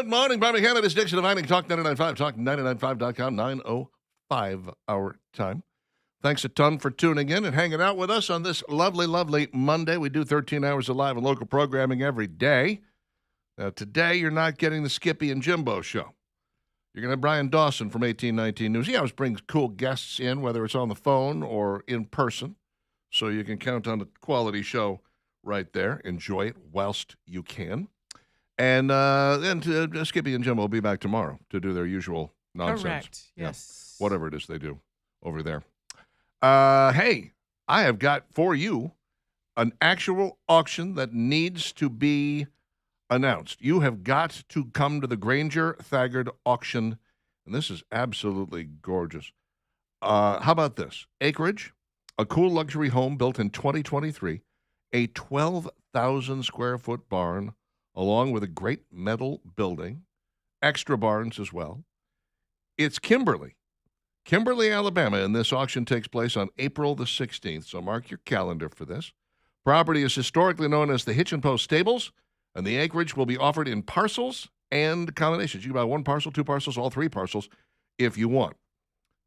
Good morning, Birmingham. It is Dixon of Vining, Talk 99.5, Talk995.com, 9:05 our time. Thanks a ton for tuning in and hanging out with us on this lovely, lovely Monday. We do 13 hours of live and local programming every day. Now, today, you're not getting the Skippy and Jimbo show. You're going to have Brian Dawson from 1819 News. He always brings cool guests in, whether it's on the phone or in person. So you can count on a quality show right there. Enjoy it whilst you can. And then Skippy and Jimbo will be back tomorrow to do their usual nonsense. Correct. Yes. Yeah, whatever it is they do over there. Hey, I have got for you an actual auction that needs to be announced. You have got to come to the Granger Thagard auction, and this is absolutely gorgeous. How about this? Acreage, a cool luxury home built in 2023, a 12,000 square foot barn, along with a great metal building, extra barns as well. It's Kimberly, Alabama, and this auction takes place on April the 16th, so mark your calendar for this. Property is historically known as the Hitch and Post Stables, and the acreage will be offered in parcels and combinations. You can buy one parcel, two parcels, all three parcels if you want.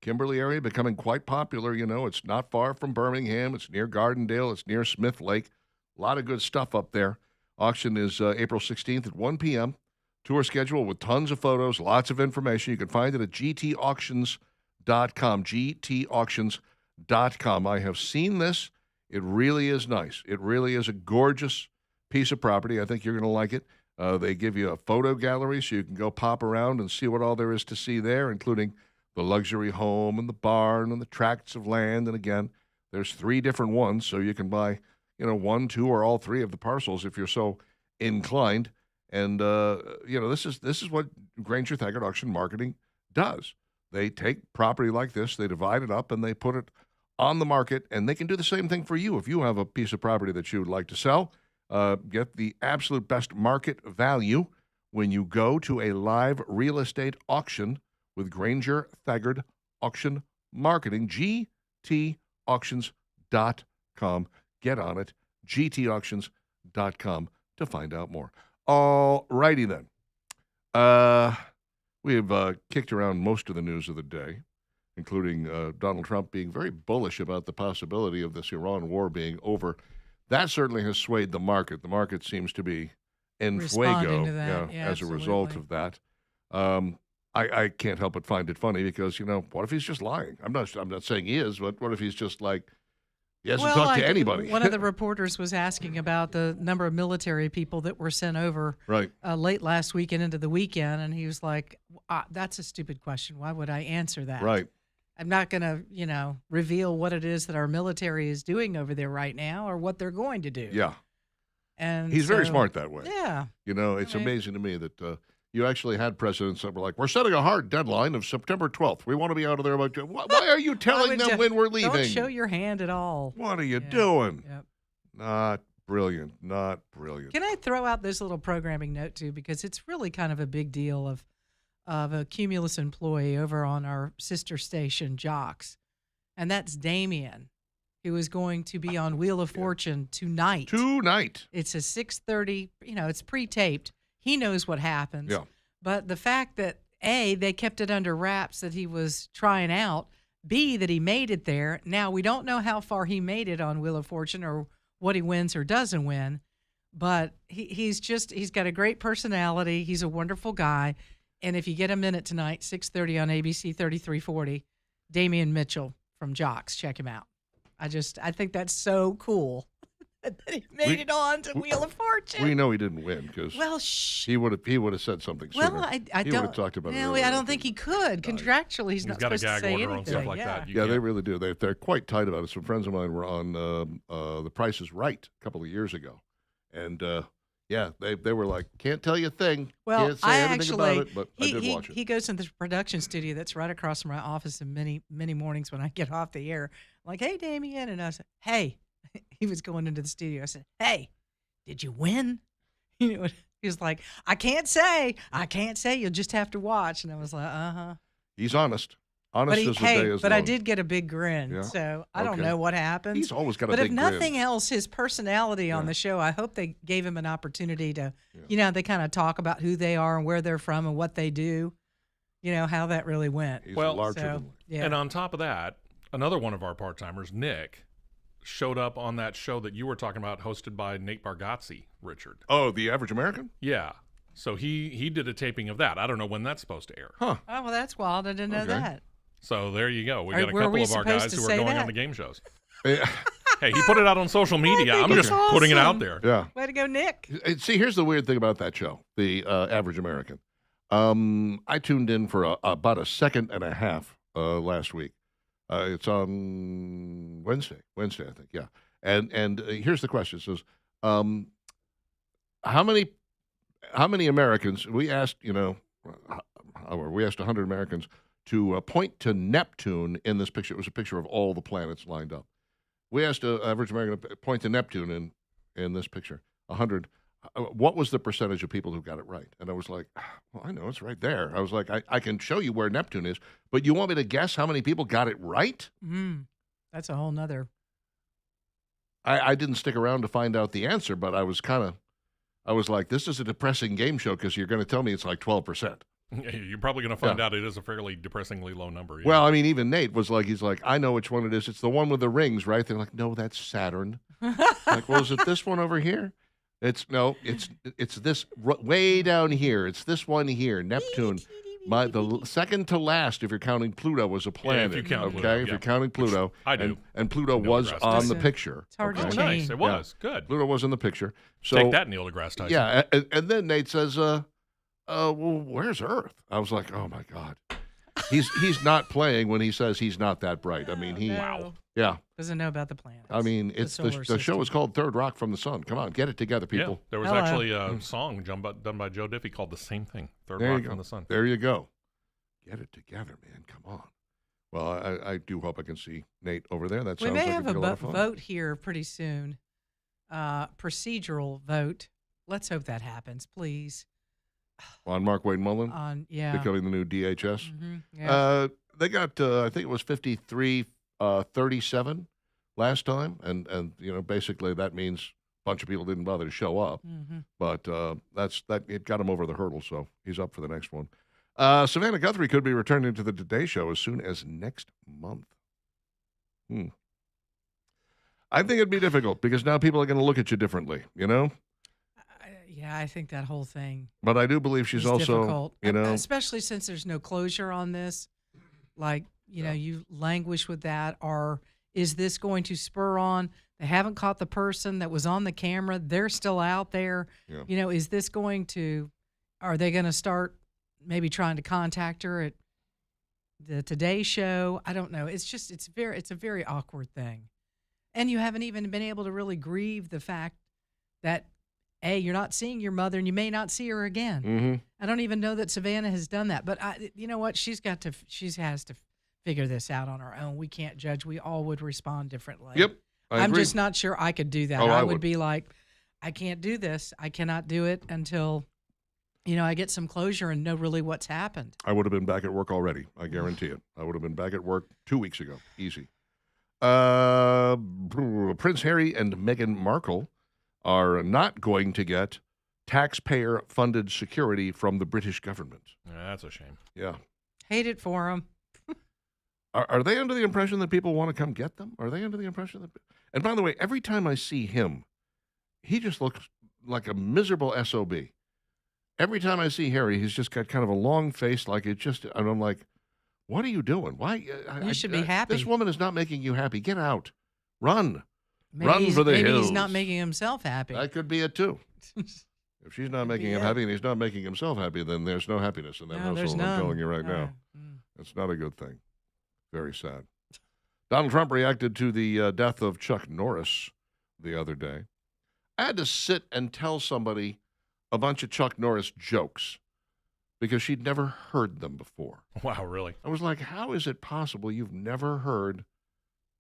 Kimberly area becoming quite popular. You know, it's not far from Birmingham. It's near Gardendale. It's near Smith Lake. A lot of good stuff up there. Auction is April 16th at 1 p.m. Tour schedule with tons of photos, lots of information. You can find it at gtauctions.com, gtauctions.com. I have seen this. It really is nice. It really is a gorgeous piece of property. I think you're going to like it. They give you a photo gallery so you can go pop around and see what all there is to see there, including the luxury home and the barn and the tracts of land. And again, there's 3 different ones, so you can buy, 1, 2, or all 3 of the parcels if you're so inclined. And this is what Granger Thagard Auction Marketing does. They take property like this, they divide it up, and they put it on the market. And they can do the same thing for you if you have a piece of property that you would like to sell. Get the absolute best market value when you go to a live real estate auction with Granger Thagard Auction Marketing, gtauctions.com. Get on it, gtauctions.com, to find out more. All righty then. We have kicked around most of the news of the day, including Donald Trump being very bullish about the possibility of this Iran war being over. That certainly has swayed the market. The market seems to be en fuego as a result of that. I can't help but find it funny because, what if he's just lying? I'm not saying he is, but what if he's just like, he hasn't talked to anybody? One of the reporters was asking about the number of military people that were sent over late last week and into the weekend, and he was like, that's a stupid question. Why would I answer that? Right. I'm not going to, reveal what it is that our military is doing over there right now or what they're going to do. Yeah. And he's very smart that way. Yeah. It's amazing to me that you actually had presidents that were like, we're setting a hard deadline of September 12th. We want to be out of there about. Why are you telling them when we're leaving? Don't show your hand at all. What are you doing? Yep. Not brilliant. Not brilliant. Can I throw out this little programming note, too? Because it's really kind of a big deal of a Cumulus employee over on our sister station, Jocks. And that's Damien, who is going to be on Wheel of Fortune tonight. It's a 6:30, it's pre-taped. He knows what happens. Yeah. But the fact that, A, they kept it under wraps that he was trying out, B, that he made it there. Now, we don't know how far he made it on Wheel of Fortune or what he wins or doesn't win, but he's got a great personality. He's a wonderful guy. And if you get a minute tonight, 6:30 on ABC 3340, Damian Mitchell from Jocks, check him out. I think that's so cool. That he made it on to Wheel of Fortune. We know he didn't win because he would have said something sooner. Well, I he would have talked about it. No, I don't think he could. Contractually, he's not supposed to say anything. On stuff like that. They really do. They're quite tight about it. Some friends of mine were on The Price is Right a couple of years ago, and they were like, can't tell you a thing. Well, can't say anything about it, but I did watch it. He goes into the production studio that's right across from my office, and many mornings when I get off the air, I'm like, hey, Damien, and I said, hey. He was going into the studio. I said, hey, did you win? He was like, I can't say. You'll just have to watch. And I was like, uh-huh. He's honest. Honest as the day is but I long. did get a big grin, Yeah? so I don't Okay. know what happened. He's always got a But if big nothing grin. else, his personality on Yeah. the show, I hope they gave him an opportunity to, Yeah. they kind of talk about who they are and where they're from and what they do, how that really went. He's Well, larger So, than life. yeah. And on top of that, another one of our part-timers, Nick, showed up on that show that you were talking about, hosted by Nate Bargatze, Richard. Oh, the average American? Yeah. So he did a taping of that. I don't know when that's supposed to air. Huh. Oh, well, that's wild. I didn't know Okay. that. So there you go. We Are- got a were couple we of our supposed guys to who are say going that? on the game shows. Yeah. Hey, he put it out on social media. think I'm it's just putting it out awesome. there. Yeah. Way to go, Nick. See, here's the weird thing about that show, the average American. I tuned in for about a second and a half last week. It's on Wednesday, I think. Yeah. And here's the question: it says, how many Americans? We asked, we asked 100 Americans to point to Neptune in this picture. It was a picture of all the planets lined up. We asked an average American to point to Neptune in this picture. 100. What was the percentage of people who got it right? And I was like, well, I know it's right there. I was like, I can show you where Neptune is, but you want me to guess how many people got it right? That's a whole nother. I didn't stick around to find out the answer, but I was like, this is a depressing game show because you're going to tell me it's like 12%. You're probably going to find out it is a fairly depressingly low number. Yeah. Well, I mean, even Nate was like, he's like, I know which one it is. It's the one with the rings, right? They're like, no, that's Saturn. Like, well, is it this one over here? It's this way down here. It's this one here, Neptune. The second to last, if you're counting Pluto, was a planet. if you count okay, Pluto, if yeah. you're counting Pluto, I do. and Pluto Neil was deGrasse on the Tyson. picture. It's hard to Oh, change. nice. It was. Good. Pluto was in the picture. So Take that, Neil deGrasse Tyson. yeah, and then Nate says, well, where's Earth? I was like, oh my God. He's not playing when he says he's not that bright. I mean, No. yeah. Doesn't know about the planets. I mean, it's solar the show system. is called Third Rock from the Sun. Come on, get it together, Yeah, people. there was Hello. actually a song done by Joe Diffie called the same thing, Third There you Rock go. from the Sun. There you go. Get it together, man. Come on. Well, I do hope I can see Nate over there. That We sounds may like have it'd be a a lot of fun. vote here pretty soon. Procedural vote. Let's hope that happens, please. On Mark Wade Mullen becoming the new DHS. Yeah. They got, I think it was 53-37 last time, and basically that means a bunch of people didn't bother to show up. But it got him over the hurdle, so he's up for the next one. Savannah Guthrie could be returning to the Today Show as soon as next month. I think it'd be difficult because now people are going to look at you differently, Yeah, I think that whole thing But I do believe she's is also, difficult, especially since there's no closure on this. Like, you languish with that, or is this going to spur on? They haven't caught the person that was on the camera. They're still out there. Yeah. Is this going to? Are they going to start maybe trying to contact her at the Today Show? I don't know. It's a very awkward thing, and you haven't even been able to really grieve the fact that you're not seeing your mother, and you may not see her again. Mm-hmm. I don't even know that Savannah has done that, but you know what? She has to figure this out on her own. We can't judge. We all would respond differently. Yep. I'm agree. just not sure I could do that. Oh, I I would would. be like, I can't do this. I cannot do it until, I get some closure and know really what's happened. I would have been back at work already. I guarantee it. I would have been back at work 2 weeks ago. Easy. Prince Harry and Meghan Markle are not going to get taxpayer-funded security from the British government. Yeah, that's a shame. Yeah. Hate it for them. Are they under the impression that people want to come get them? Are they under the impression that... And by the way, every time I see him, he just looks like a miserable SOB. Every time I see Harry, he's just got kind of a long face, and I'm like, what are you doing? Why? You should be happy. This woman is not making you happy. Get out. Run. Maybe Run for the maybe hills. he's not making himself happy. That could be it, too. If she's not making him it. happy and he's not making himself happy, then there's no happiness in that No, there's household. I'm none. telling you right No. now. It's not a good thing. Very sad. Donald Trump reacted to the death of Chuck Norris the other day. I had to sit and tell somebody a bunch of Chuck Norris jokes because she'd never heard them before. Wow, really? I was like, how is it possible you've never heard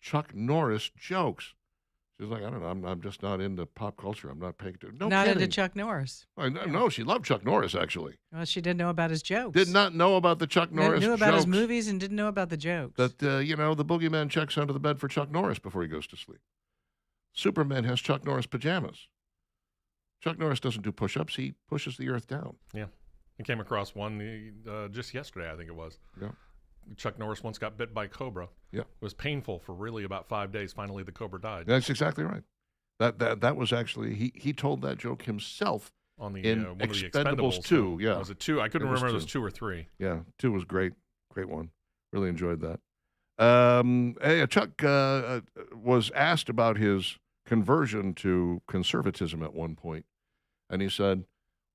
Chuck Norris jokes? She's like, I don't know. I'm just not into pop culture. I'm not paying attention. No Not kidding. into Chuck Norris. No, she loved Chuck Norris, actually. Well, she didn't know about his jokes. Did not know about the Chuck Norris Knew about his jokes movies and didn't know about the jokes. that, the boogeyman checks under the bed for Chuck Norris before he goes to sleep. Superman has Chuck Norris pajamas. Chuck Norris doesn't do push-ups. He pushes the earth down. Yeah. I came across one just yesterday, I think it was. Yeah. Chuck Norris once got bit by a cobra. Yeah. It was painful for really about 5 days. Finally, the cobra died. That's exactly right. That was actually, he told that joke himself On the in one of the Expendables Expendables 2. Yeah. Was it 2? I couldn't It was remember if it 2. was 2 or 3. Yeah, 2 was great. Great one. Really enjoyed that. Hey, Chuck was asked about his conversion to conservatism at one point, and he said,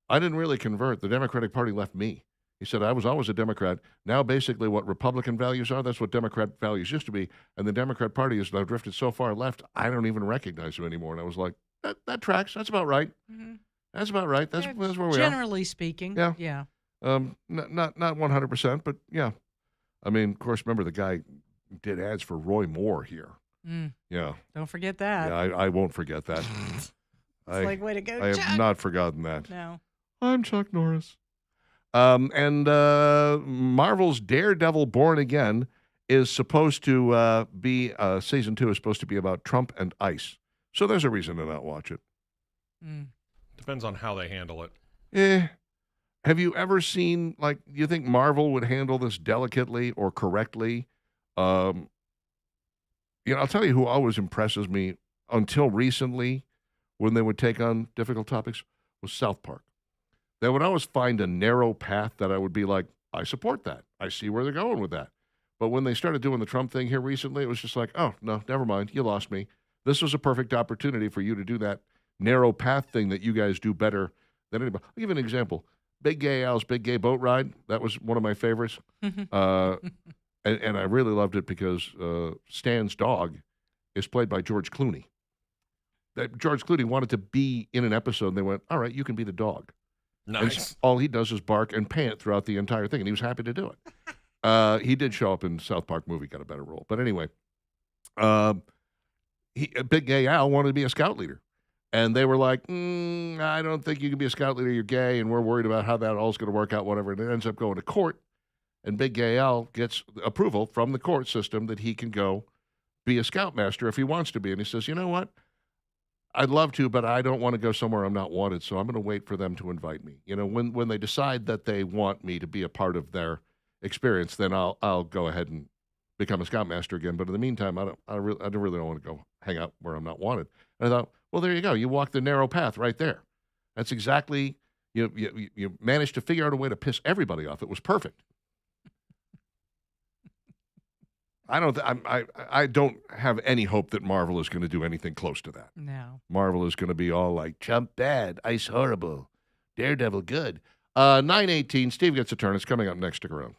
I didn't really convert. The Democratic Party left me. He said, I was always a Democrat. Now, basically, what Republican values are, that's what Democrat values used to be. And the Democrat Party has now drifted so far left, I don't even recognize him anymore. And I was like, that tracks. That's about right. Mm-hmm. That's about right. That's where we are. Generally speaking. Yeah. Yeah. Not 100%, but yeah. I mean, of course, remember the guy did ads for Roy Moore here. Mm. Yeah. Don't forget that. Yeah, I won't forget that. It's like, way to go, I Chuck. have not forgotten that. No. I'm Chuck Norris. And Marvel's Daredevil Born Again is supposed to be, season 2 is supposed to be about Trump and ICE. So there's a reason to not watch it. Mm. Depends on how they handle it. Have you ever seen, like, you think Marvel would handle this delicately or correctly? I'll tell you who always impresses me until recently when they would take on difficult topics was South Park. They would always find a narrow path that I would be like, I support that. I see where they're going with that. But when they started doing the Trump thing here recently, it was just like, oh, no, never mind. You lost me. This was a perfect opportunity for you to do that narrow path thing that you guys do better than anybody. I'll give you an example. Big Gay Al's Big Gay Boat Ride. That was one of my favorites. And I really loved it because Stan's dog is played by George Clooney. That George Clooney wanted to be in an episode, and they went, all right, you can be the dog. Nice. And all he does is bark and pant throughout the entire thing, and he was happy to do it. He did show up in South Park movie, got a better role. But anyway, Big Gay Al wanted to be a scout leader. And they were like, I don't think you can be a scout leader, you're gay, and we're worried about how that all's going to work out, whatever. And it ends up going to court, and Big Gay Al gets approval from the court system that he can go be a scoutmaster if he wants to be. And he says, you know what? I'd love to, but I don't want to go somewhere I'm not wanted, so I'm going to wait for them to invite me. When they decide that they want me to be a part of their experience, then I'll go ahead and become a scoutmaster again. But in the meantime, I really don't want to go hang out where I'm not wanted. And I thought, well, there you go. You walk the narrow path right there. That's exactly, you managed to figure out a way to piss everybody off. It was perfect. I don't have any hope that Marvel is going to do anything close to that. No. Marvel is going to be all like, Trump bad, ICE horrible, Daredevil good. 9:18, Steve gets a turn. It's coming up next. Stick around.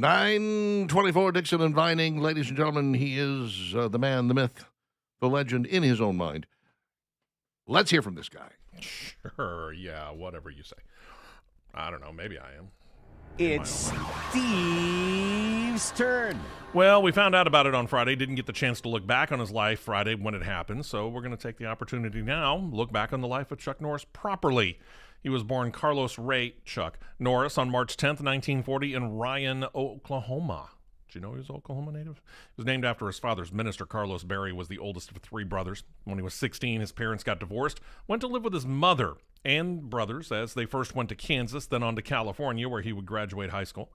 924 Dixon and Vining. Ladies and gentlemen, he is the man, the myth, the legend in his own mind. Let's hear from this guy. Sure, yeah, whatever you say. I don't know, maybe I am. It's Steve's turn. Well, we found out about it on Friday. Didn't get the chance to look back on his life Friday when it happened, so we're going to take the opportunity now, look back on the life of Chuck Norris properly. He was born Carlos Ray Chuck Norris on March 10th, 1940 in Ryan, Oklahoma. Did you know he was Oklahoma native? He was named after his father's minister. Carlos Berry was the oldest of three brothers. When he was 16, his parents got divorced, went to live with his mother and brothers as they first went to Kansas, then on to California, where he would graduate high school.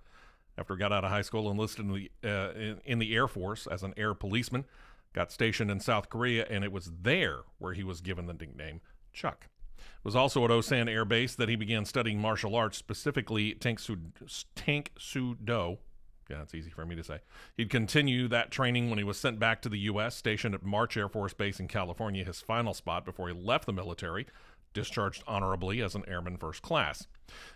After he got out of high school, enlisted in the Air Force as an air policeman, got stationed in South Korea, and it was there where he was given the nickname Chuck. It was also at Osan Air Base that he began studying martial arts, specifically Tank Sudo. Yeah, it's easy for me to say. He'd continue that training when he was sent back to the U.S., stationed at March Air Force Base in California, his final spot before he left the military, discharged honorably as an airman first class.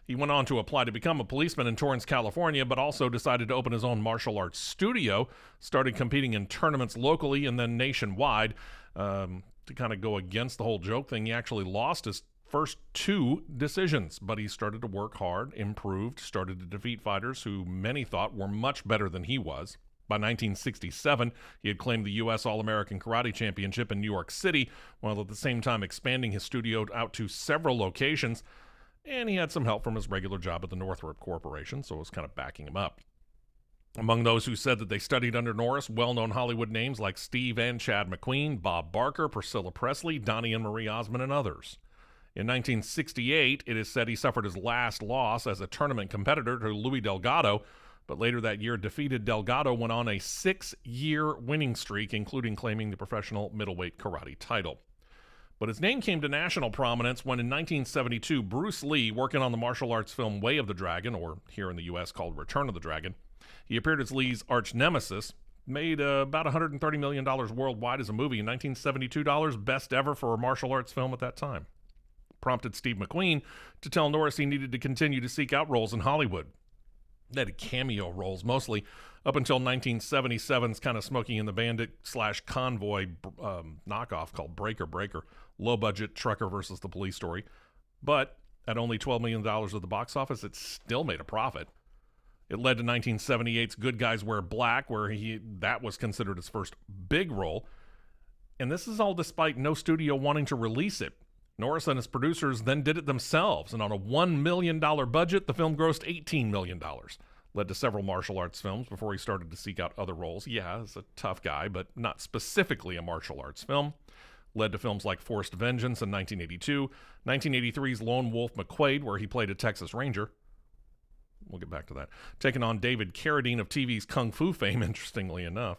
He went on to apply to become a policeman in Torrance, California, but also decided to open his own martial arts studio, started competing in tournaments locally and then nationwide. To kind of go against the whole joke thing, he actually lost his first two decisions, but he started to work hard, improved, started to defeat fighters who many thought were much better than he was. By 1967, he had claimed the U.S. All-American Karate Championship in New York City, while at the same time expanding his studio out to several locations, and he had some help from his regular job at the Northrop Corporation, so it was kind of backing him up. Among those who said that they studied under Norris, well-known Hollywood names like Steve and Chad McQueen, Bob Barker, Priscilla Presley, Donnie and Marie Osmond, and others. In 1968, it is said he suffered his last loss as a tournament competitor to Louis Delgado, but later that year defeated Delgado, went on a 6-year winning streak, including claiming the professional middleweight karate title. But his name came to national prominence when in 1972, Bruce Lee, working on the martial arts film Way of the Dragon, or here in the U.S. called Return of the Dragon, he appeared as Lee's arch nemesis, made about $130 million worldwide as a movie in 1972 dollars, best ever for a martial arts film at that time. Prompted Steve McQueen to tell Norris he needed to continue to seek out roles in Hollywood. They had cameo roles, mostly, up until 1977's kind of Smokey and the Bandit / Convoy knockoff called Breaker Breaker, low-budget trucker versus the police story. But at only $12 million at the box office, it still made a profit. It led to 1978's Good Guys Wear Black, where that was considered his first big role. And this is all despite no studio wanting to release it. Norris and his producers then did it themselves, and on a $1 million budget, the film grossed $18 million. Led to several martial arts films before he started to seek out other roles. Yeah, he's a tough guy, but not specifically a martial arts film. Led to films like Forced Vengeance in 1982, 1983's Lone Wolf McQuade, where he played a Texas Ranger. We'll get back to that. Taking on David Carradine of TV's Kung Fu fame, interestingly enough.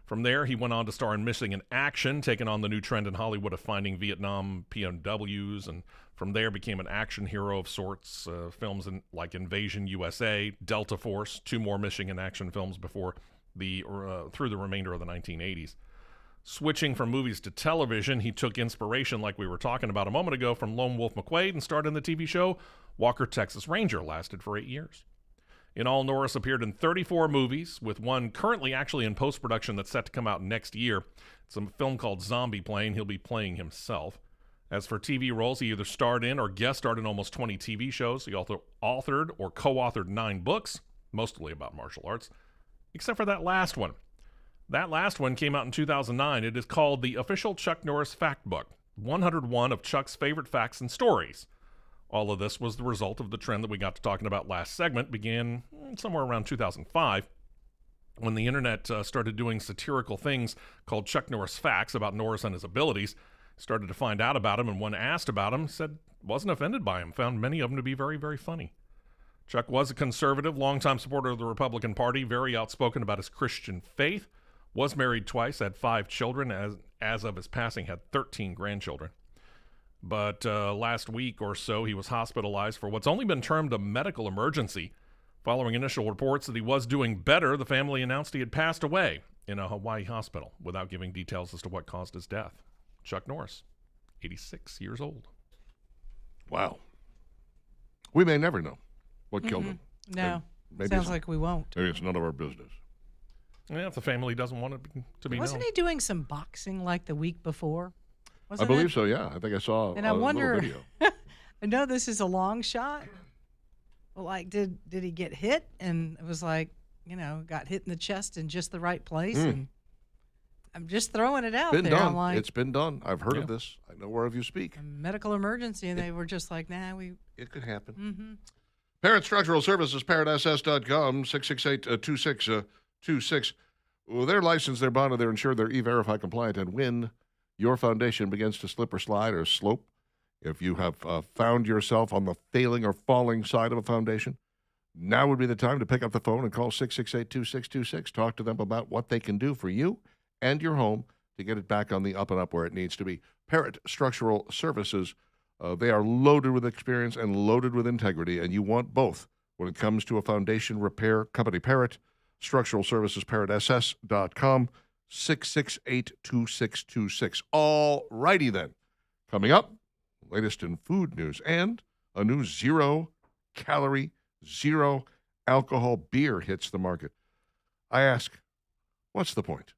From there, he went on to star in Missing in Action, taking on the new trend in Hollywood of finding Vietnam POWs, and from there became an action hero of sorts. Films like Invasion USA, Delta Force, 2 more Missing in Action films before through the remainder of the 1980s. Switching from movies to television, he took inspiration, like we were talking about a moment ago, from Lone Wolf McQuade and starred in the TV show Walker, Texas Ranger, lasted for 8 years. In all, Norris appeared in 34 movies, with one currently actually in post-production that's set to come out next year. It's a film called Zombie Plane. He'll be playing himself. As for TV roles, he either starred in or guest starred in almost 20 TV shows. He also authored or co-authored 9 books, mostly about martial arts, except for that last one. That last one came out in 2009. It is called The Official Chuck Norris Fact Book, 101 of Chuck's favorite facts and stories. All of this was the result of the trend that we got to talking about last segment, began somewhere around 2005, when the internet started doing satirical things called Chuck Norris Facts about Norris and his abilities. Started to find out about him, and when asked about him, said wasn't offended by him, found many of them to be very, very funny. Chuck was a conservative, longtime supporter of the Republican Party, very outspoken about his Christian faith, was married twice, had 5 children, as of his passing had 13 grandchildren. But last week or so, he was hospitalized for what's only been termed a medical emergency. Following initial reports that he was doing better, the family announced he had passed away in a Hawaii hospital without giving details as to what caused his death. Chuck Norris, 86 years old. Wow. We may never know what killed him. No. maybe Sounds it's, like we won't. maybe it's none of our business. Yeah, if the family doesn't want it to be Wasn't known. he doing some boxing like the week before? I Wasn't believe it? so. Yeah, I think I saw And a I little wonder. video. I know this is a long shot. But like, did he get hit? And it was like, got hit in the chest in just the right place. And I'm just throwing it out Been there. done. I'm like, It's been done. I've heard Yeah. of this. I know whereof you speak. a medical emergency, and they were just like, nah, we. It could happen. Mm-hmm. Parrot Structural Services, parrotss.com, 668-2626. Well, they're licensed, they're bonded, they're insured, they're E-Verify compliant, and when your foundation begins to slip or slide or slope, if you have found yourself on the failing or falling side of a foundation, now would be the time to pick up the phone and call 668-2626. Talk to them about what they can do for you and your home to get it back on the up and up where it needs to be. Parrot Structural Services, they are loaded with experience and loaded with integrity, and you want both when it comes to a foundation repair company. Parrot Structural Services, parrotss.com, 668-2626. All righty then. Coming up, latest in food news and a new zero-calorie, zero-alcohol beer hits the market. I ask, what's the point?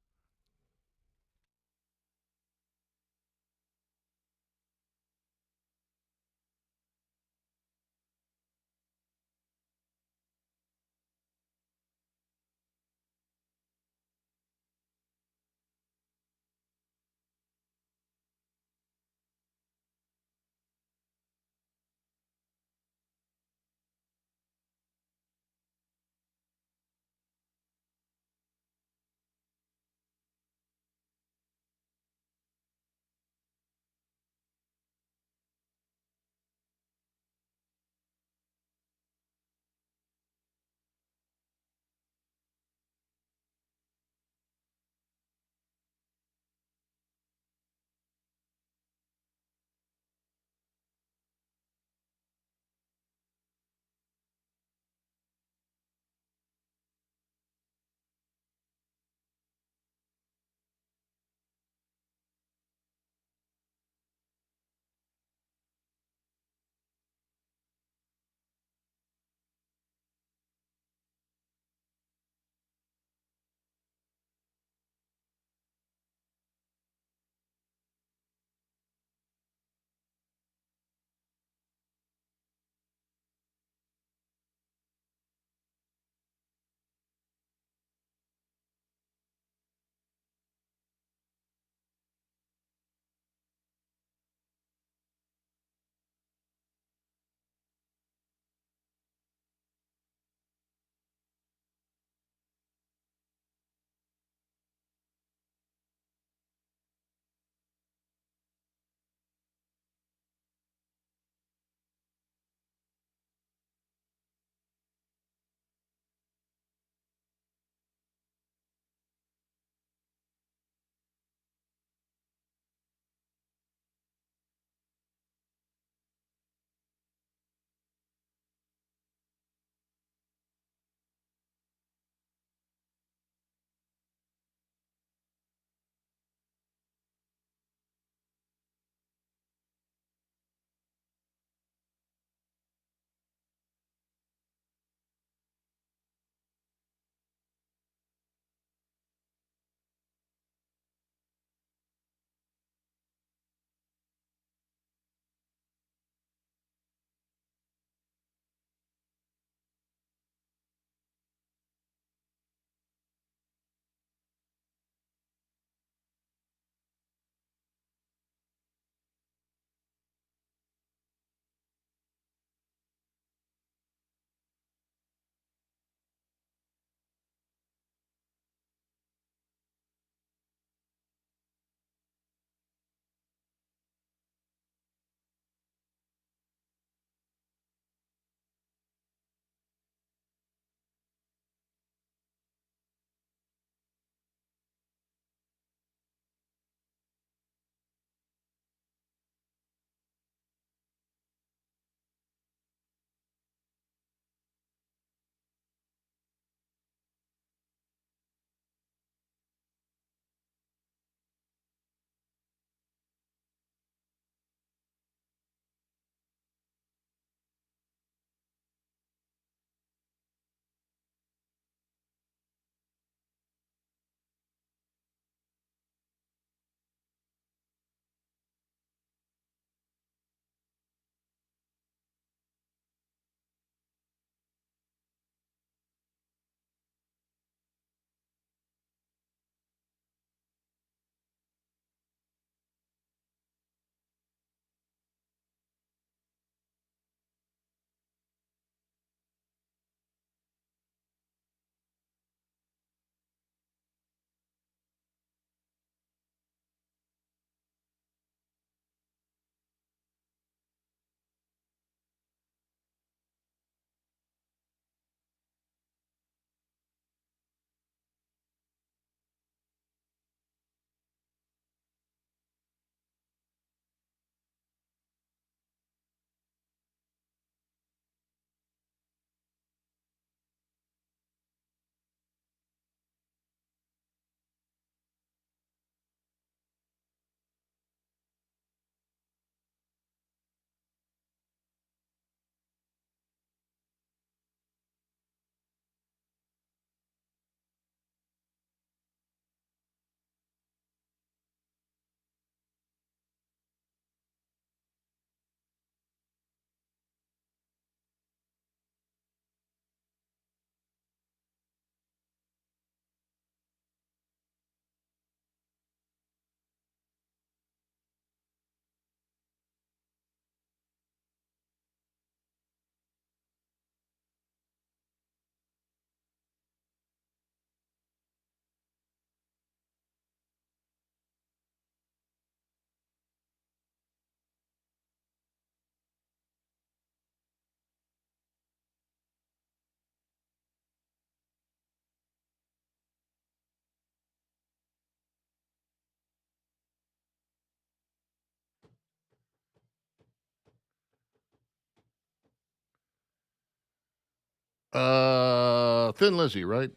Thin Lizzy, right?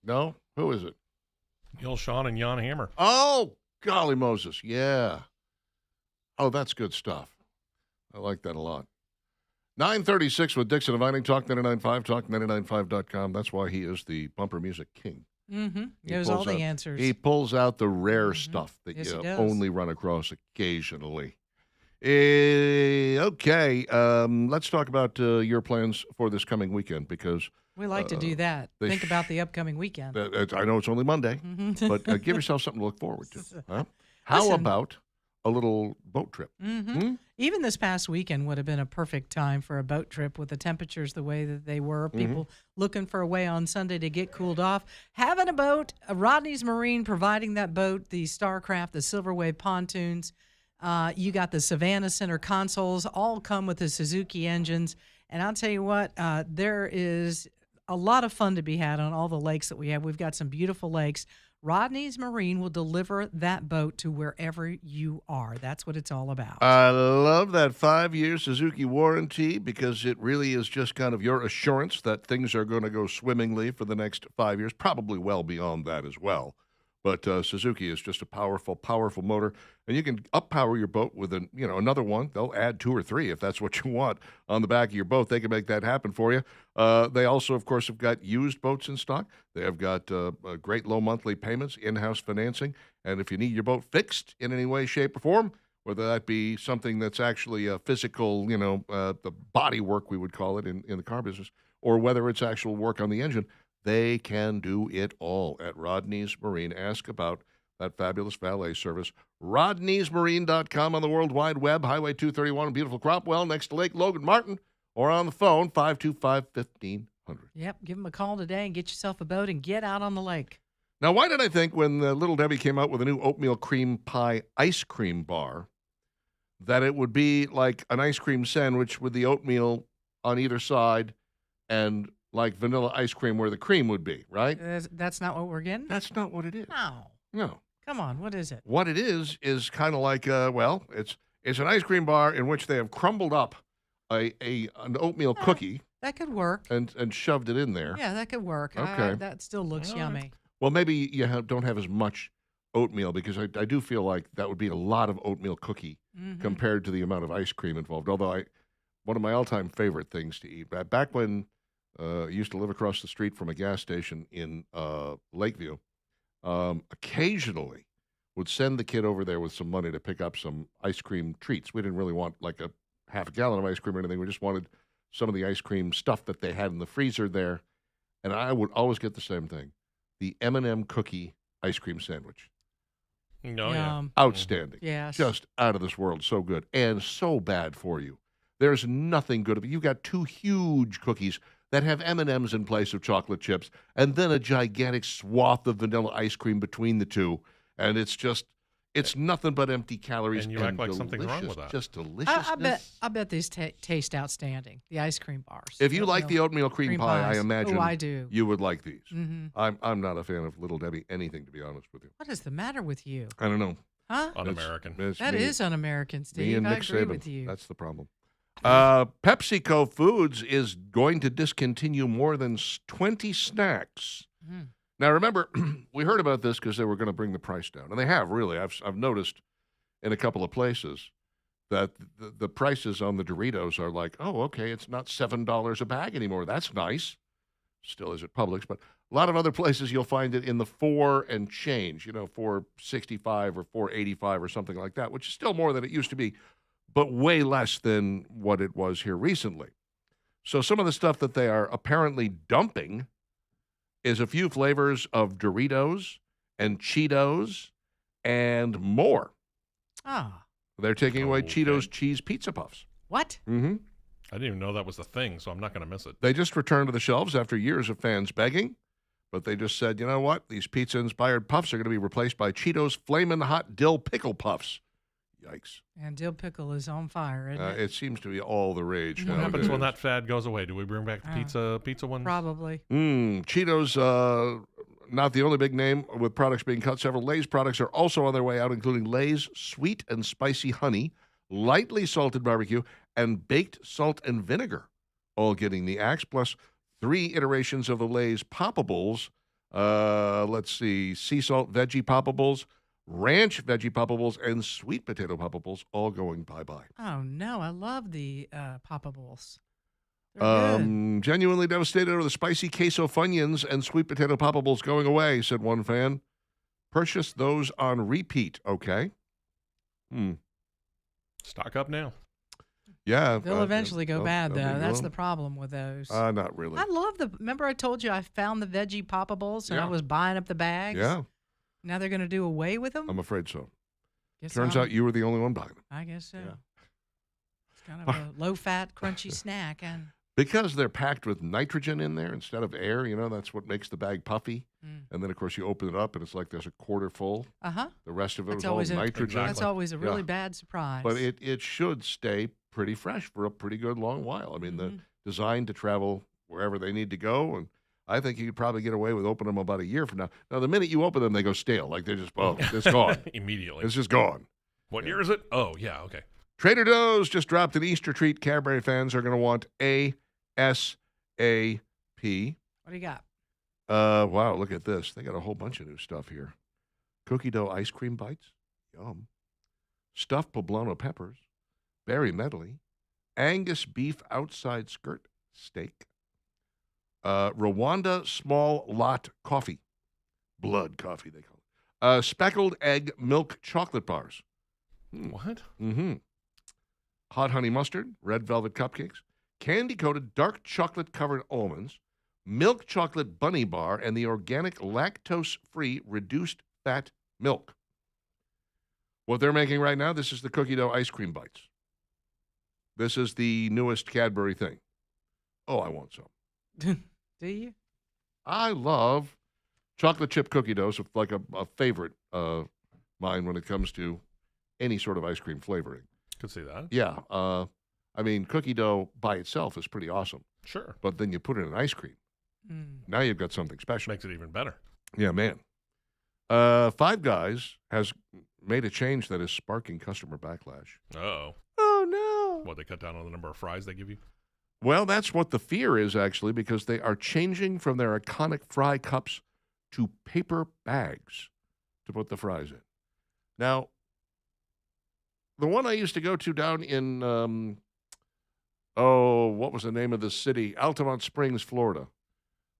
No? Who is it? Neil Sean and Jan Hammer. Oh, golly Moses. Yeah. Oh, that's good stuff. I like that a lot. 9:36 with Dixon and Vining, Talk 99.5, talk995.com. That's why he is the bumper music king. Mm-hmm. He There's pulls all the out- answers. He pulls out the rare stuff that Yes, you he does. only run across occasionally. Okay, let's talk about your plans for this coming weekend because We like to do that. they Think about the upcoming weekend. I know it's only Monday, Mhm. but give yourself something to look forward to. Huh? How Listen. about a little boat trip? Mm-hmm. Even this past weekend would have been a perfect time for a boat trip with the temperatures the way that they were. People looking for a way on Sunday to get cooled off. Having a boat, Rodney's Marine providing that boat, the Starcraft, the Silver Wave pontoons. You got the Savannah Center consoles, all come with the Suzuki engines. And I'll tell you what, there is a lot of fun to be had on all the lakes that we have. We've got some beautiful lakes. Rodney's Marine will deliver that boat to wherever you are. That's what it's all about. I love that 5-year Suzuki warranty because it really is just kind of your assurance that things are going to go swimmingly for the next 5 years, probably well beyond that as well. But Suzuki is just a powerful, powerful motor, and you can up-power your boat with another one. They'll add 2 or 3 if that's what you want on the back of your boat. They can make that happen for you. They also, of course, have got used boats in stock. They have got great low monthly payments, in-house financing, and if you need your boat fixed in any way, shape, or form, whether that be something that's actually a physical, the body work we would call it in the car business, or whether it's actual work on the engine, they can do it all at Rodney's Marine. Ask about that fabulous valet service. Rodney'sMarine.com on the World Wide Web, Highway 231 in beautiful Cropwell next to Lake Logan Martin, or on the phone, 525-1500. Yep, give them a call today and get yourself a boat and get out on the lake. Now, why did I think when Little Debbie came out with a new oatmeal cream pie ice cream bar that it would be like an ice cream sandwich with the oatmeal on either side and like vanilla ice cream where the cream would be, right? That's not what we're getting? That's not what it is. No. No. Come on, what is it? What it is kind of like, it's an ice cream bar in which they have crumbled up an oatmeal cookie That could work. and shoved it in there. Yeah, that could work. Okay. That still looks All right. yummy. Well, maybe you don't have as much oatmeal because I do feel like that would be a lot of oatmeal cookie Mhm. compared to the amount of ice cream involved. Although one of my all-time favorite things to eat, back when I used to live across the street from a gas station in Lakeview, occasionally would send the kid over there with some money to pick up some ice cream treats. We didn't really want like a half a gallon of ice cream or anything. We just wanted some of the ice cream stuff that they had in the freezer there. And I would always get the same thing, the M&M cookie ice cream sandwich. No, yeah. Outstanding. Yes. Just out of this world. So good and so bad for you. There's nothing good of it. You've got 2 huge cookies that have M&Ms in place of chocolate chips and then a gigantic swath of vanilla ice cream between the two. And it's nothing but empty calories. And you act like something's wrong delicious, with that. Just deliciousness. I bet these taste outstanding. The ice cream bars. If you like the oatmeal cream pie, I pies. imagine Oh, I do. you would like these. Mhm. I'm not a fan of Little Debbie anything, to be honest with you. What is the matter with you? I don't know. Huh? Un-American. It's That me- is un-American, Me Steve. and I Nick agree Saban. with you. That's the problem. PepsiCo Foods is going to discontinue more than 20 snacks. Mm. Now, remember, we heard about this because they were going to bring the price down, and they have really. I've noticed in a couple of places that the prices on the Doritos are like, oh, okay, it's not $7 a bag anymore. That's nice. Still is at Publix, but a lot of other places you'll find it in the 4 and change, $4.65 or $4.85 or something like that, which is still more than it used to be, but way less than what it was here recently. So some of the stuff that they are apparently dumping is a few flavors of Doritos and Cheetos and more. Ah, They're taking away Okay. Cheetos cheese pizza puffs. what? Mm-hmm. I didn't even know that was the thing, so I'm not going to miss it. They just returned to the shelves after years of fans begging, but they just said, you know what? These pizza-inspired puffs are going to be replaced by Cheetos Flamin' Hot Dill Pickle Puffs. Yikes. And dill pickle is on fire, isn't it? It seems to be all the rage What now. happens when that fad goes away? Do we bring back the Uh, pizza ones? Probably. Cheetos, not the only big name with products being cut. Several Lay's products are also on their way out, including Lay's Sweet and Spicy Honey, Lightly Salted Barbecue, and Baked Salt and Vinegar, all getting the axe, plus 3 iterations of the Lay's Poppables. Let's see, sea salt veggie Poppables, ranch veggie Poppables, and sweet potato Poppables all going bye-bye. Oh no, I love the Poppables. They're good. Genuinely devastated over the spicy queso Funyuns and sweet potato Poppables going away, said one fan. Purchase those on repeat, okay? Stock up now. Yeah. They'll eventually go bad, they'll though. be That's gone. the problem with those. Not really. I love the. Remember, I told you I found the veggie Poppables and I Yeah. was buying up the bags. Yeah, Now they're going to do away with them. I'm afraid so. Guess Turns out you were the only one buying them. I guess so. Yeah. It's kind of a low-fat, crunchy snack, and Because they're packed with nitrogen in there instead of air, that's what makes the bag puffy. And then, of course, you open it up and it's like there's a quarter full. The rest of it That's is all always nitrogen. that's always a really Yeah. bad surprise. But it should stay pretty fresh for a pretty good long while. I mean, they're designed to travel wherever they need to go. And I think you could probably get away with opening them about a year from now. Now, the minute you open them, they go stale. Like they're just, it's gone. Immediately. It's just gone. What year is it? Oh, yeah, okay. Trader Joe's just dropped an Easter treat. Cadbury fans are going to want ASAP. what do you got? Wow, look at this. They got a whole bunch of new stuff here. Cookie dough ice cream bites. Yum. Stuffed poblano peppers. Berry medley. Angus beef outside skirt steak. Rwanda small lot coffee. Blood coffee, they call it. Speckled egg milk chocolate bars. What? Mm-hmm. Hot honey mustard, red velvet cupcakes, candy-coated dark chocolate-covered almonds, milk chocolate bunny bar, and the organic lactose-free reduced fat milk. What they're making right now, this is the cookie dough ice cream bites. This is the newest Cadbury thing. Oh, I want some. Do you? I love chocolate chip cookie doughs. It's like a favorite of mine when it comes to any sort of ice cream flavoring. Could see that. Yeah. I mean, cookie dough by itself is pretty awesome, Sure. but then you put it in ice cream. Now you've got something special. Makes it even better. Yeah, man. Five Guys has made a change that is sparking customer backlash. Uh-oh. Oh, no. What, they cut down on the number of fries they give you? Well, that's what the fear is, actually, because they are changing from their iconic fry cups to paper bags to put the fries in. Now, the one I used to go to down in, what was the name of the city? Altamont Springs, Florida.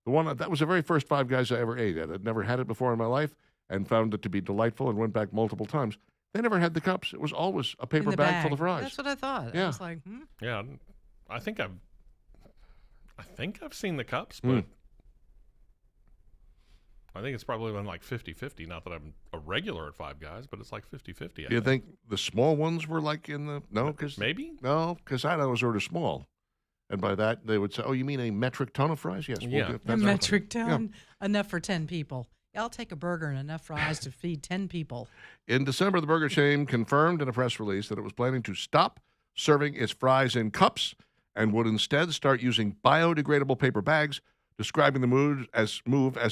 The one that was the very first Five Guys I ever ate at. I'd never had it before in my life and found it to be delightful and went back multiple times. They never had the cups. It was always a In paper the bag full of fries. That's what I thought. Yeah. I was like, Yeah, I think I've seen the cups, but I think it's probably been like 50-50. Not that I'm a regular at Five Guys, but it's like 50-50. Do you think the small ones were like in the no? Because Maybe? no, because I always order small, and by that they would say, "Oh, you mean a metric ton of fries?" Yes, we'll Yeah. do- a that's metric fine. ton, enough for 10 people. I'll take a burger and enough fries to feed 10 people. In December, the burger chain confirmed in a press release that it was planning to stop serving its fries in cups and would instead start using biodegradable paper bags, describing the move as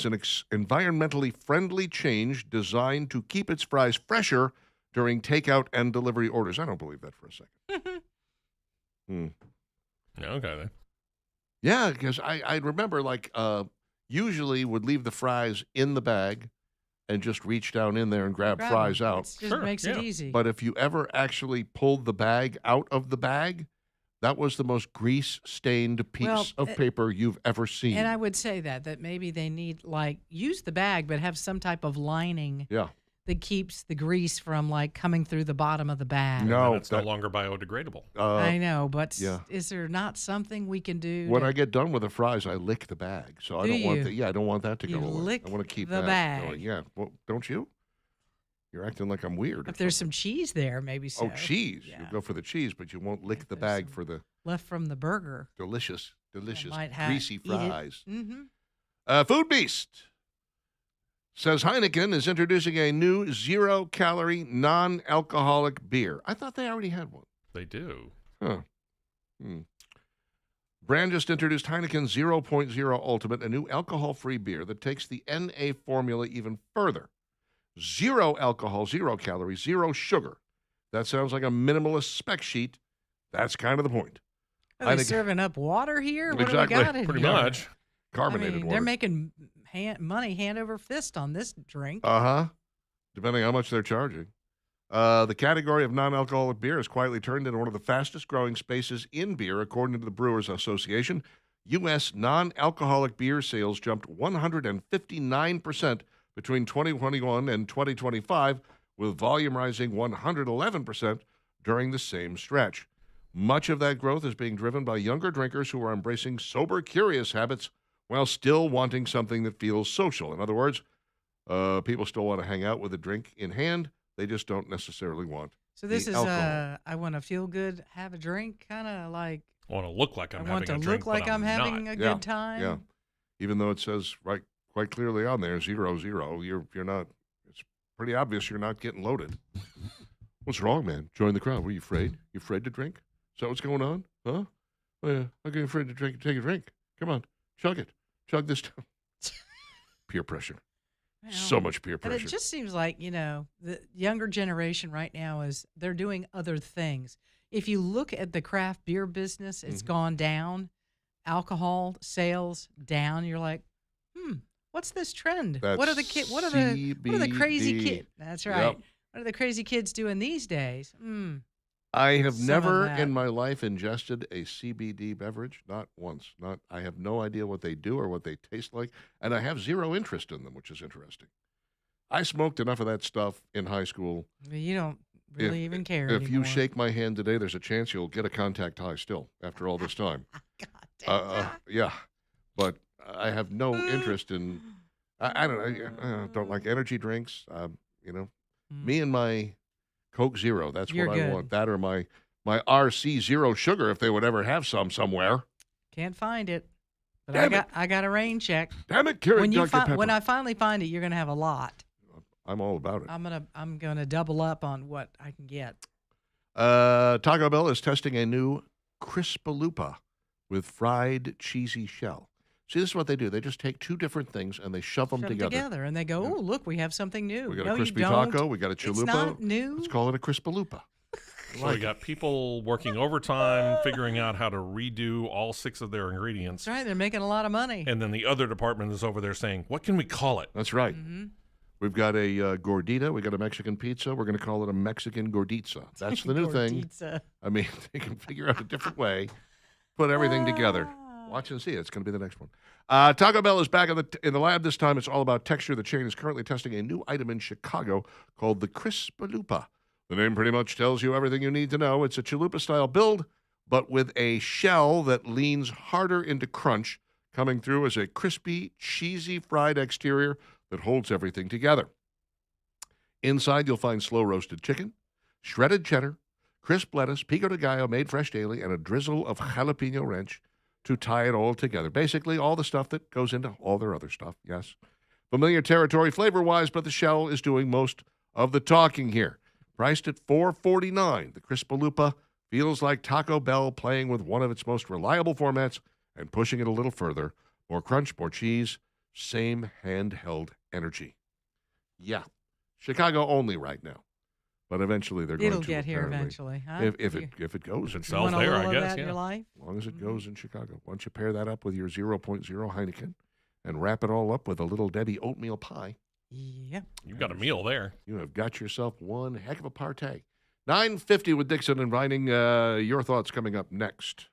an environmentally friendly change designed to keep its fries fresher during takeout and delivery orders. I don't believe that for a second. Yeah, okay then. Yeah, because I remember usually would leave the fries in the bag and just reach down in there and grab fries them. out. It just Sure, makes yeah. it easy. But if you ever actually pulled the bag out of the bag, that was the most grease-stained piece of paper you've ever seen. and I would say that maybe they need, use the bag, but have some type of lining yeah. that keeps the grease from, coming through the bottom of the bag. No, And it's no longer biodegradable. I know, but yeah. is there not something we can do? When to- I get done with the fries, I lick the bag. So I Do don't want you? that. Yeah, I don't want that to You go away. lick I want to keep the that bag. going. Yeah. Well, don't you? You're acting like I'm weird. or if there's something. some cheese there, maybe so. Oh, cheese. Yeah. You go for the cheese, but you won't lick If the there's bag some- for the Left from the burger. delicious, might greasy eat it. fries. Mm-hmm. Food Beast says Heineken is introducing a new zero-calorie, non-alcoholic beer. I thought they already had one. They do. Huh. Brand just introduced Heineken 0.0 Ultimate, a new alcohol-free beer that takes the NA formula even further. 0 alcohol, 0 calories, 0 sugar. That sounds like a minimalist spec sheet. That's kind of the point. Are I they think serving up water here? What Exactly, do we got in Pretty here? much. carbonated They're water. making money hand over fist on this drink. Uh-huh. Depending on how much they're charging. The category of non-alcoholic beer has quietly turned into one of the fastest-growing spaces in beer, according to the Brewers Association. U.S. non-alcoholic beer sales jumped 159% between 2021 and 2025, with volume rising 111% during the same stretch. Much of that growth is being driven by younger drinkers who are embracing sober, curious habits while still wanting something that feels social. In other words, people still want to hang out with a drink in hand. They just don't necessarily want So this the is alcohol. I want to feel good, have a drink, kind of like I want to look like I I'm want having to a drink, look like but I'm having not. a Yeah, good time. Yeah, even though it says quite clearly on there 0-0, you're not. It's pretty obvious you're not getting loaded. What's wrong, man? Join the crowd. Were you afraid? You afraid to drink? Is that what's going on? Huh? Oh, yeah. I'm getting afraid to drink. Take a drink. Come on, chug it. Chug this down. Peer pressure. Well, So much peer and pressure. it just seems like, the younger generation right now they're doing other things. If you look at the craft beer business, it's Mm-hmm. gone down. Alcohol sales down. You're like, what's this trend? That's What are the crazy CBD. kids? That's right. Yep. What are the crazy kids doing these days? I have Some of never that. in my life ingested a CBD beverage, not once. I have no idea what they do or what they taste like, and I have zero interest in them, which is interesting. I smoked enough of that stuff in high school. You don't really even care If you anymore. shake my hand today, there's a chance you'll get a contact high still after all this time. God damn. Yeah, but I have no interest in. I don't know. I don't like energy drinks. Me and my Coke Zero. That's You're what I good. want. That or my RC Zero Sugar, if they would ever have some somewhere. Can't find it. But Damn I got a rain check. Damn it, Carrot Dr. Pepper. When I finally find it, you're gonna have a lot. I'm all about it. I'm gonna double up on what I can get. Taco Bell is testing a new Crispalupa with fried cheesy shell. See, this is what they do. They just take two different things and they shove them together. And they go, oh, look, we have something new. We got no, a crispy you don't. taco. We got a It's chalupa. not new. Let's call it a Crispalupa. So we got people working overtime, figuring out how to redo all 6 of their ingredients. That's right. They're making a lot of money. And then the other department is over there saying, what can we call it? That's right. Mm-hmm. We've got a gordita. We got a Mexican pizza. We're going to call it a Mexican gordita. That's the new thing. Gordita. I mean, they can figure out a different way, put everything together. Watch and see. It's going to be the next one. Taco Bell is back in the lab this time. It's all about texture. The chain is currently testing a new item in Chicago called the Crispalupa. The name pretty much tells you everything you need to know. It's a chalupa-style build, but with a shell that leans harder into crunch, coming through as a crispy, cheesy fried exterior that holds everything together. Inside, you'll find slow-roasted chicken, shredded cheddar, crisp lettuce, pico de gallo made fresh daily, and a drizzle of jalapeno ranch to tie it all together. Basically, all the stuff that goes into all their other stuff, yes. Familiar territory flavor-wise, but the shell is doing most of the talking here. Priced at $4.49, the Crispalupa feels like Taco Bell playing with one of its most reliable formats and pushing it a little further. More crunch, more cheese, same handheld energy. Yeah, Chicago only right now, but eventually they're going It'll to. get here apparently. eventually. Huh? If it goes in You Sells want a there, little I of guess, that in yeah. your life? as long as it goes in Chicago. Why don't you pair that up with your 0.0 Heineken and wrap it all up with a little Debbie oatmeal pie? Yeah. You've got a meal there. You have got yourself one heck of a partay. 9:50 with Dixon, inviting your thoughts coming up next.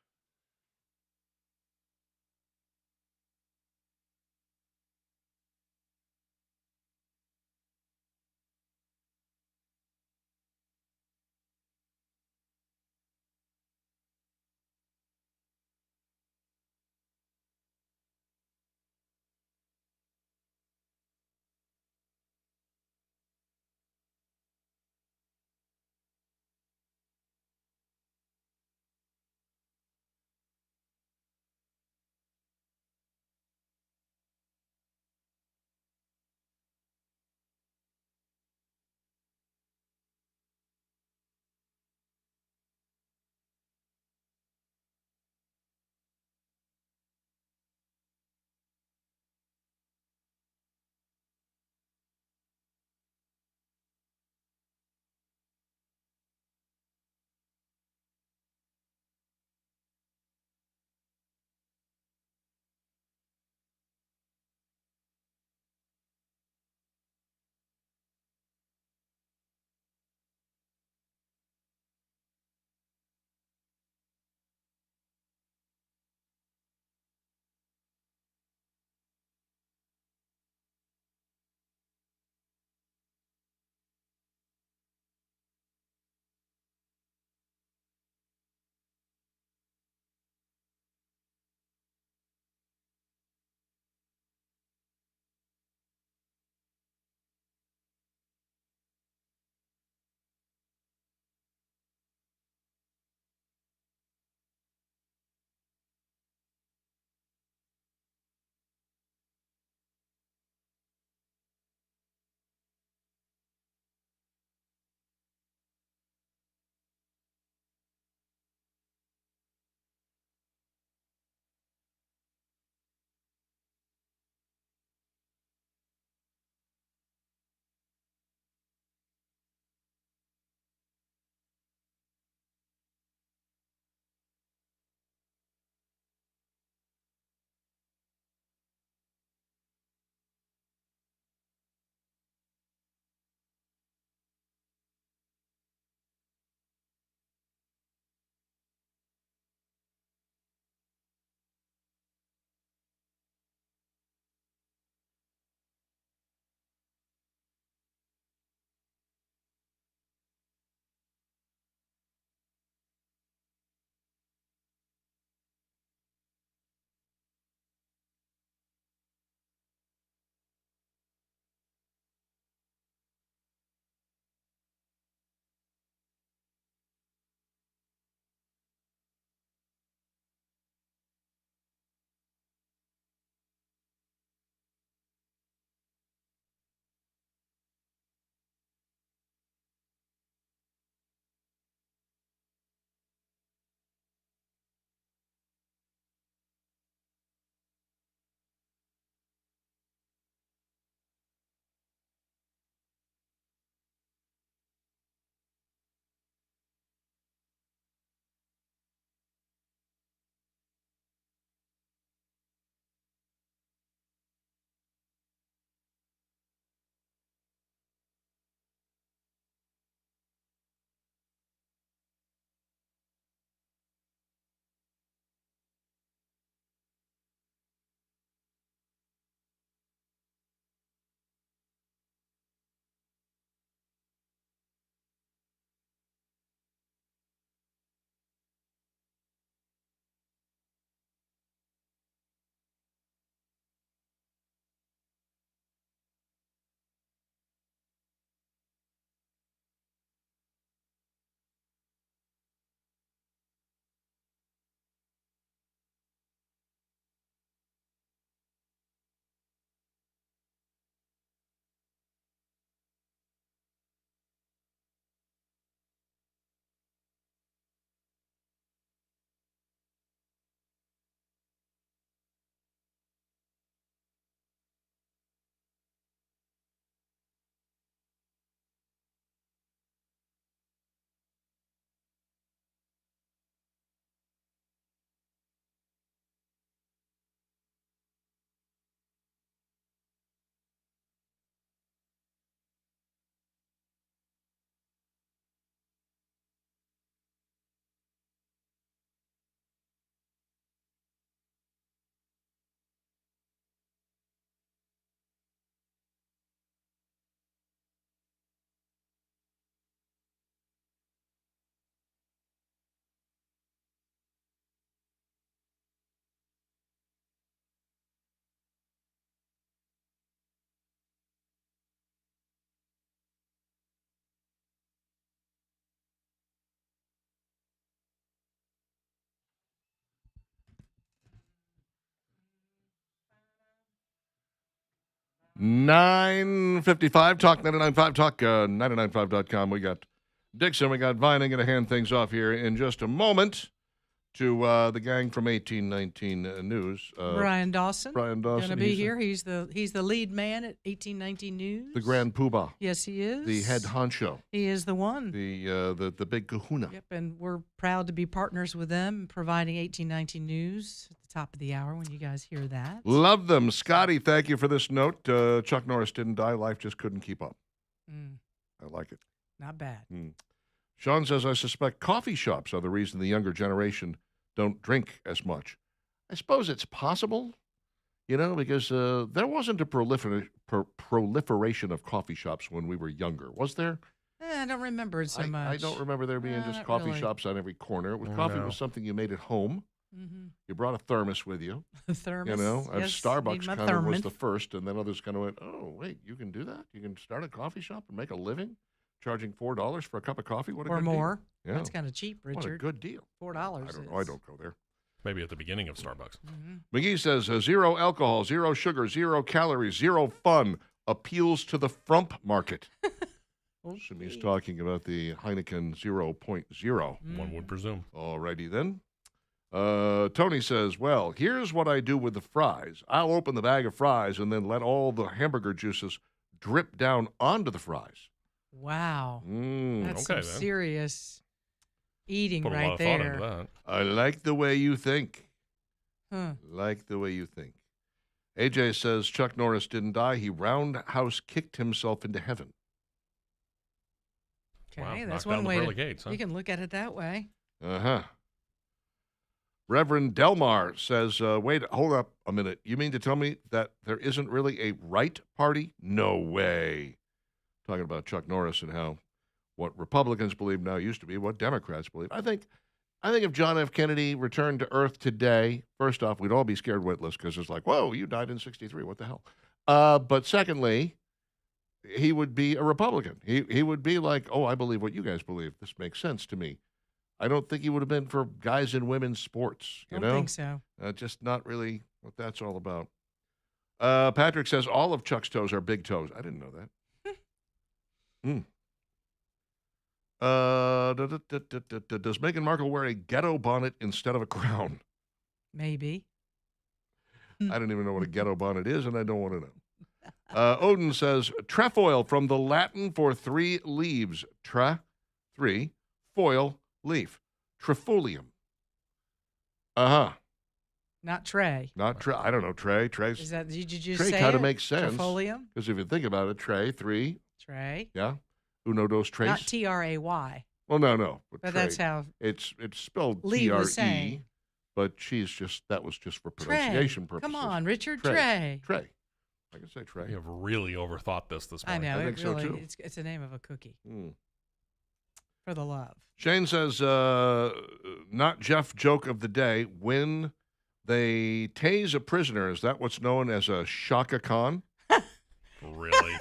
9:55, Talk 99.5, Talk 995.com. We got Dixon, we got Vining. Going to hand things off here in just a moment to the gang from 1819 News. Brian Dawson. Brian Dawson. Going to be here. He's the lead man at 1819 News. The Grand Poobah. Yes, he is. The head honcho. He is the one. The big kahuna. Yep, and we're proud to be partners with them, providing 1819 News at the top of the hour when you guys hear that. Love them. Scotty, thank you for this note. Chuck Norris didn't die. Life just couldn't keep up. I like it. Not bad. Sean says, I suspect coffee shops are the reason the younger generation don't drink as much. I suppose it's possible, because there wasn't a proliferation of coffee shops when we were younger, was there? I don't remember it so much. I don't remember there being just not coffee really. shops on every corner. Coffee was something you made at home. You brought a thermos with you. Thermos. Yes, Starbucks need my kind of was thermos. the first, and then others kind of went, oh, wait, you can do that? You can start a coffee shop and make a living? Charging $4 for a cup of coffee? What a or good more. deal. Yeah. That's kind of cheap, Richard. What a good deal. $4. I don't know. I don't go there. Maybe at the beginning of Starbucks. McGee says, 0 alcohol, 0 sugar, 0 calories, 0 fun. Appeals to the frump market. Assume he's talking about the Heineken 0.0. One would presume. All righty then. Tony says, well, here's what I do with the fries. I'll open the bag of fries and then let all the hamburger juices drip down onto the fries. Wow. That's Okay, some then. serious eating Put a right lot of thought there. into that. I like the way you think. Huh. Like the way you think. AJ says Chuck Norris didn't die. He roundhouse kicked himself into heaven. Okay, Wow, that's knocked down one the way pearly gates, huh? You can look at it that way. Uh-huh. Reverend Delmar says, wait, hold up a minute. You mean to tell me that there isn't really a right party? No way. Talking about Chuck Norris and how what Republicans believe now used to be what Democrats believe. I think if John F. Kennedy returned to Earth today, first off, we'd all be scared witless because it's like, whoa, you died in 63. What the hell? But secondly, he would be a Republican. He would be like, oh, I believe what you guys believe. This makes sense to me. I don't think he would have been for guys in women's sports. You Don't know? think so. Just not really what that's all about. Patrick says all of Chuck's toes are big toes. I didn't know that. Does Meghan Markle wear a ghetto bonnet instead of a crown? Maybe. I don't even know what a ghetto bonnet is, and I don't want to know. Odin says trefoil from the Latin for 3 leaves. Three, foil, leaf. Trifolium. Uh-huh. Not Trey. Not Trey. I don't know, Trey. Trey's. Is that, did you just Trey say kind it? of makes sense. Trifolium? Because if you think about it, Trey, 3, Trey. yeah. Uno, dos, tres. Not Tray. Well, no. But Trey. that's how It's spelled Lee T-R-E, was saying. but that was just for Trey. pronunciation purposes. Come on, Richard. Trey. I can say Trey. You have really overthought this I morning. know. I it think so, really, too. It's the name of a cookie Mm. for the love. Shane says, not Jeff joke of the day. When they tase a prisoner, is that what's known as a Shaka Khan? Really?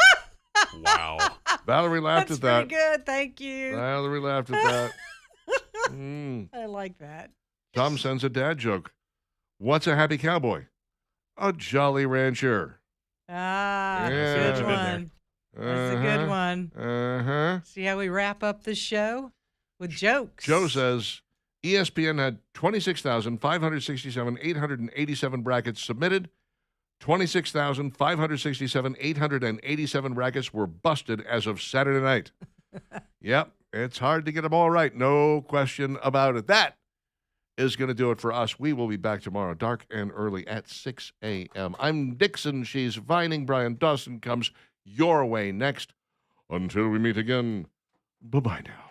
Wow. Valerie laughed That's at that. pretty good. Thank you. Valerie laughed at that. I like that. Tom sends a dad joke. What's a happy cowboy? A Jolly Rancher. Ah, Yeah. good Been there. one. That's a good one. Uh-huh. See how we wrap up the show with jokes. Joe says ESPN had 26,567,887 brackets submitted. 26,567,887 brackets were busted as of Saturday night. Yep, it's hard to get them all right. No question about it. That is going to do it for us. We will be back tomorrow, dark and early at 6 a.m. I'm Dixon. She's Vining. Brian Dawson comes your way next. Until we meet again, bye-bye now.